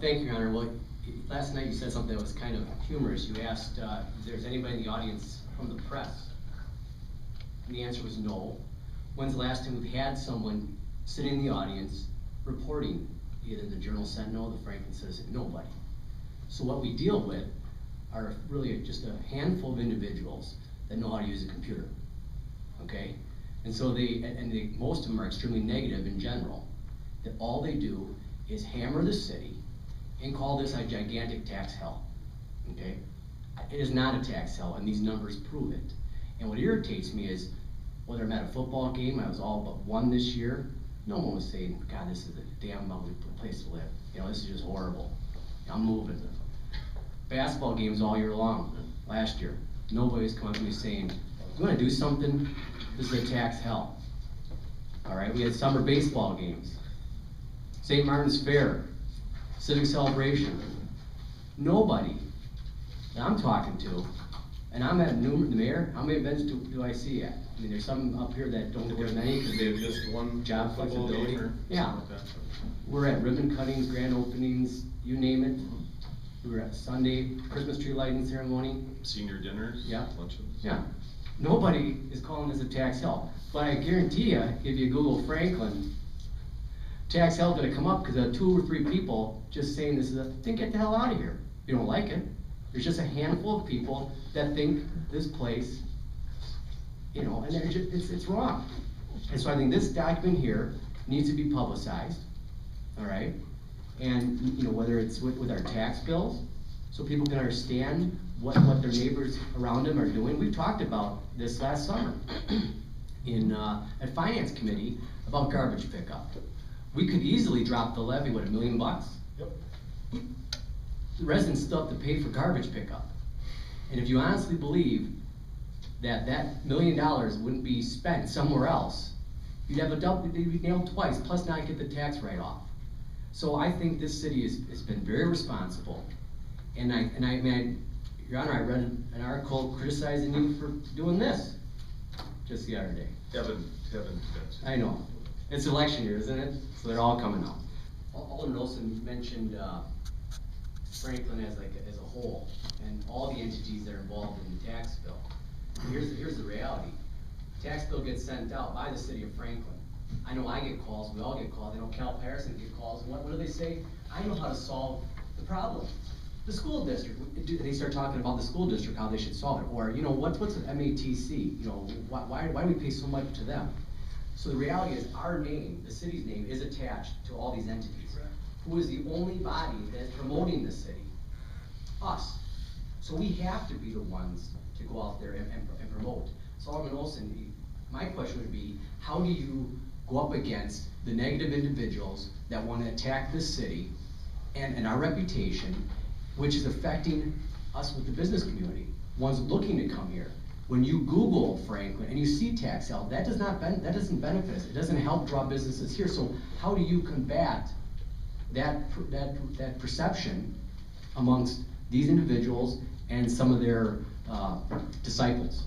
Thank you, Your Honor. Well, last night you said something that was kind of humorous. You asked if there's anybody in the audience from the press. And the answer was no. When's the last time we've had someone sitting in the audience reporting either the Journal Sentinel, the Franklin Citizen? Nobody. So what we deal with are really just a handful of individuals that know how to use a computer, okay? And so most of them are extremely negative in general, that all they do is hammer the city and call this a gigantic tax hell, okay? It is not a tax hell, and these numbers prove it. And what irritates me is, whether I'm at a football game, I was all but one this year, no one was saying, God, this is a damn ugly place to live. You know, this is just horrible. I'm moving. Basketball games all year long, last year. Nobody's come up to me saying, you wanna do something? This is a tax hell. All right, we had summer baseball games. St. Martin's Fair, Civic Celebration. Nobody that I'm talking to, and I'm at the mayor, how many events do I see at? I mean, there's some up here that don't get many because they have just one job flexibility. Yeah. We're at ribbon cuttings, grand openings, you name it. We were at Sunday Christmas tree lighting ceremony. Senior dinners, yeah. Lunches. Yeah. Nobody is calling this a tax hell. But I guarantee you, if you Google Franklin, tax hell is gonna come up because 2 or 3 people just saying this is then get the hell out of here. If you don't like it. There's just a handful of people that think this place, you know, and it's wrong. And so I think this document here needs to be publicized, all right? And, you know, whether it's with our tax bills, so people can understand what their neighbors around them are doing. We talked about this last summer at Finance Committee about garbage pickup. We could easily drop the levy, what, $1 million? Yep. The residents still have to pay for garbage pickup. And if you honestly believe that $1 million wouldn't be spent somewhere else, you'd have you'd be nailed twice, plus not get the tax write-off. So I think this city has been very responsible. And Your Honor, I read an article criticizing you for doing this just the other day. Kevin. I know. It's election year, isn't it? So they're all coming out. Alderman Olson mentioned Franklin as a whole, and all the entities that are involved in the tax bill. Here's the reality. Tax bill gets sent out by the city of Franklin. I know I get calls, we all get calls. I know Cal Patterson get calls. What do they say? I know how to solve the problem. The school district, they start talking about the school district, how they should solve it. Or, you know, what's an MATC? You know, why do we pay so much to them? So the reality is our name, the city's name, is attached to all these entities. Who is the only body that's promoting the city? Us. So we have to be the ones to go out there and promote. So Alderman Olson, my question would be, how do you go up against the negative individuals that want to attack this city and our reputation, which is affecting us with the business community, ones looking to come here? When you Google Franklin and you see tax hell, that doesn't benefit us. It doesn't help draw businesses here. So how do you combat that perception amongst these individuals and some of their disciples?